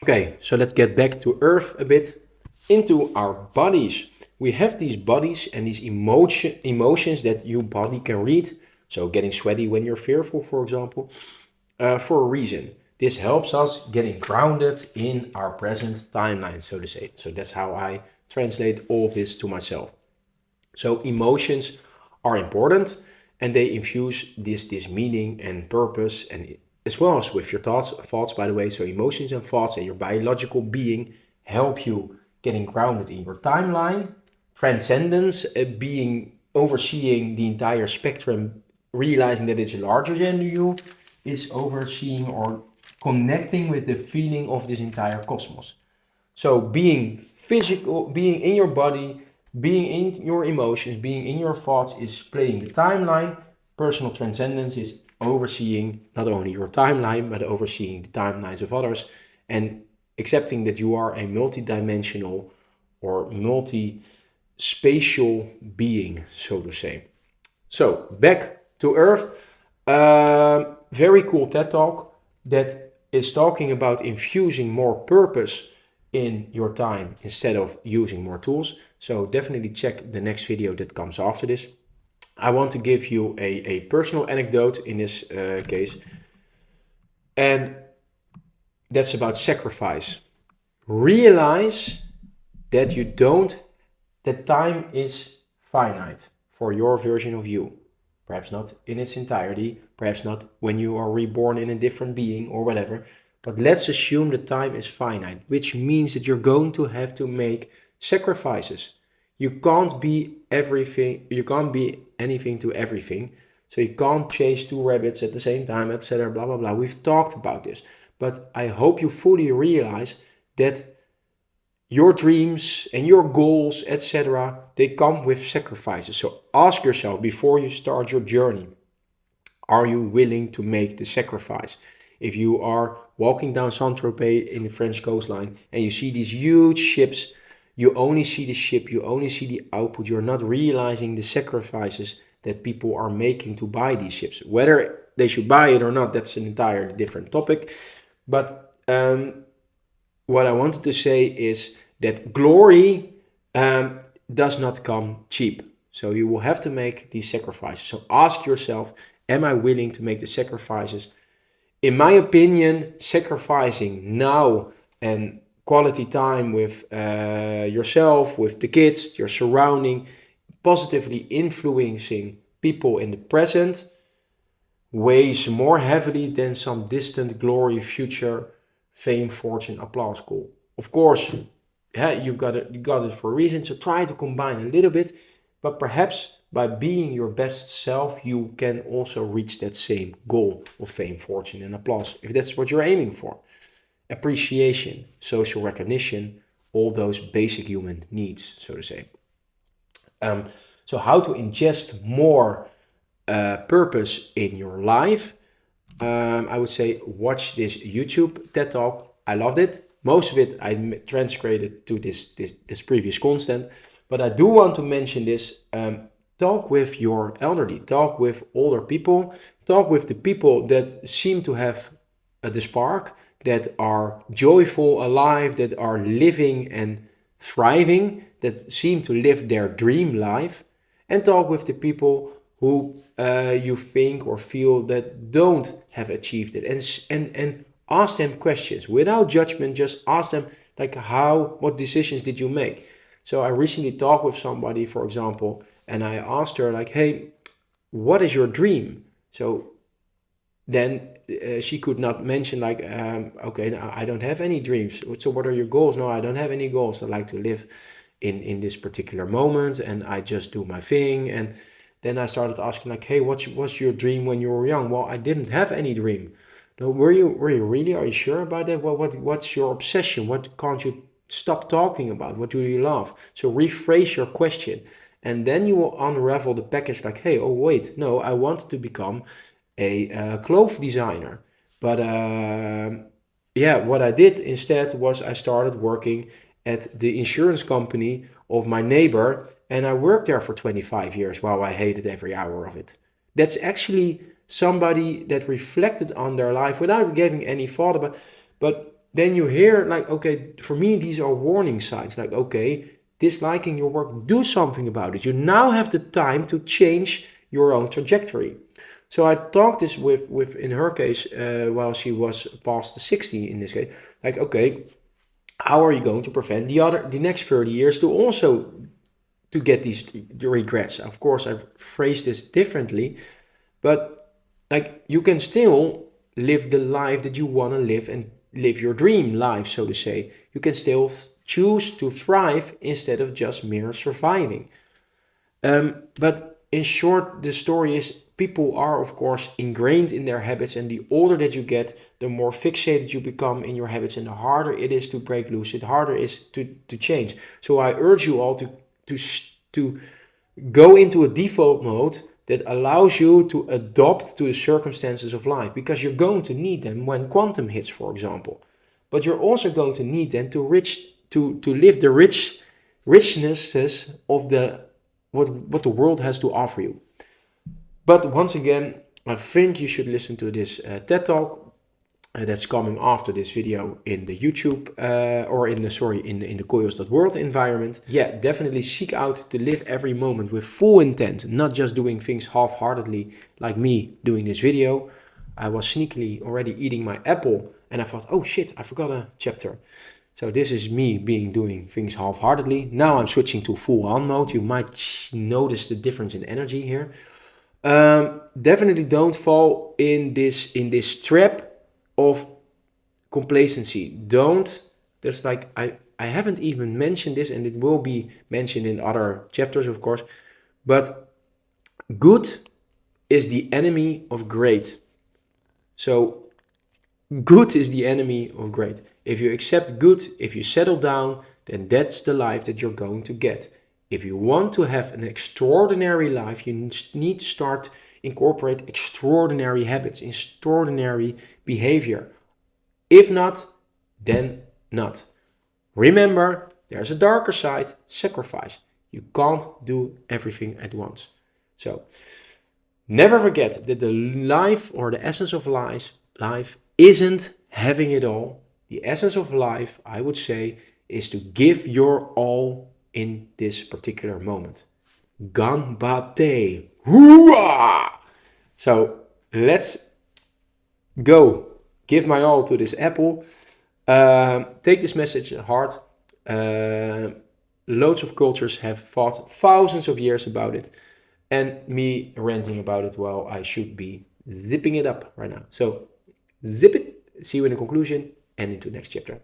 Okay, so let's get back to earth a bit, into our bodies. We have these bodies and these emotions that your body can read. So getting sweaty when you're fearful, for example, for a reason. This helps us getting grounded in our present timeline, so to say. So that's how I translate all of this to myself. So emotions are important and they infuse this meaning and purpose, and as well as with your thoughts by the way. So emotions and thoughts and your biological being help you getting grounded in your timeline. Transcendence, being overseeing the entire spectrum, realizing that it's larger than you, is overseeing or connecting with the feeling of this entire cosmos. So being physical, being in your body, being in your emotions, being in your thoughts is playing the timeline. Personal transcendence is overseeing not only your timeline, but overseeing the timelines of others and accepting that you are a multidimensional or multi-spatial being, so to say. So back to Earth. Very cool TED Talk that is talking about infusing more purpose in your time instead of using more tools. So definitely check the next video that comes after this. I want to give you a personal anecdote in this case, and that's about sacrifice. Realize that you don't, that time is finite for your version of you. Perhaps not in its entirety, perhaps not when you are reborn in a different being or whatever. But let's assume that time is finite, which means that you're going to have to make sacrifices. You can't be everything, you can't be anything to everything. So you can't chase two rabbits at the same time, etc. Blah, blah, blah. We've talked about this. But I hope you fully realize that your dreams and your goals, etc., they come with sacrifices. So ask yourself before you start your journey, are you willing to make the sacrifice? If you are walking down Saint-Tropez in the French coastline and you see these huge ships, you only see the ship, you only see the output, you're not realizing the sacrifices that people are making to buy these ships. Whether they should buy it or not, that's an entirely different topic. But what I wanted to say is that glory does not come cheap. So you will have to make these sacrifices. So ask yourself, am I willing to make the sacrifices? In my opinion, sacrificing now and quality time with yourself, with the kids, your surrounding, positively influencing people in the present weighs more heavily than some distant glory, future, fame, fortune, applause goal. Of course, yeah, you got it for a reason. So try to combine a little bit, but perhaps by being your best self, you can also reach that same goal of fame, fortune, and applause, if that's what you're aiming for. Appreciation, social recognition, all those basic human needs, so to say. So how to ingest more purpose in your life? I would say watch this YouTube TED Talk. I loved it. Most of it I transcribed to this previous content, but I do want to mention this. Talk with your elderly, talk with older people, talk with the people that seem to have the spark, that are joyful, alive, that are living and thriving, that seem to live their dream life, and talk with the people who you think or feel that don't have achieved it, and ask them questions without judgment. Just ask them like, what decisions did you make? So I recently talked with somebody, for example, and I asked her like, hey, what is your dream? So then she could not mention like, okay, no, I don't have any dreams. So what are your goals? No, I don't have any goals. I like to live in this particular moment, and I just do my thing. And then I started asking like, hey, what's your dream when you were young? Well, I didn't have any dream. No, were you really? Are you sure about that? What's your obsession? What can't you stop talking about? What do you love? So rephrase your question, and then you will unravel the package like, hey, oh wait, no, I wanted to become a clothes designer. But yeah, what I did instead was I started working at the insurance company of my neighbor, and I worked there for 25 years while I hated every hour of it. That's actually somebody that reflected on their life without giving any thought about, but then you hear like, okay, for me, these are warning signs. Like, okay, disliking your work, do something about it. You now have the time to change your own trajectory. So I talked this with in her case, while she was past the 60 in this case, like, okay, how are you going to prevent the next 30 years to also to get these regrets? Of course, I've phrased this differently, but like you can still live the life that you want to live and live your dream life, so to say. You can still choose to thrive instead of just mere surviving. But in short, the story is people are, of course, ingrained in their habits, and the older that you get, the more fixated you become in your habits, and the harder it is to break loose, the harder it is to change. So I urge you all to go into a default mode that allows you to adapt to the circumstances of life, because you're going to need them when quantum hits, for example. But you're also going to need them to live the richnesses of the what the world has to offer you. But once again, I think you should listen to this TED Talk that's coming after this video in the YouTube or in the Koyos.world environment. Yeah, definitely seek out to live every moment with full intent, not just doing things half-heartedly like me doing this video. I was sneakily already eating my apple and I thought, oh shit, I forgot a chapter. So this is me doing things half-heartedly. Now I'm switching to full-on mode. You might notice the difference in energy here. Definitely don't fall in this trap of complacency. There's like, I haven't even mentioned this, and it will be mentioned in other chapters, of course, but good is the enemy of great. So good is the enemy of great. If you accept good, if you settle down, then that's the life that you're going to get. If you want to have an extraordinary life, you need to start incorporate extraordinary habits, extraordinary behavior. If not, then not. Remember, there's a darker side, sacrifice. You can't do everything at once. So never forget that the life or the essence of life isn't having it all. The essence of life, I would say, is to give your all in this particular moment. Ganbate. Hooah! So let's go give my all to this apple. Take this message to heart. Loads of cultures have fought thousands of years about it. And me ranting about it, well, I should be zipping it up right now. So zip it. See you in the conclusion and into the next chapter.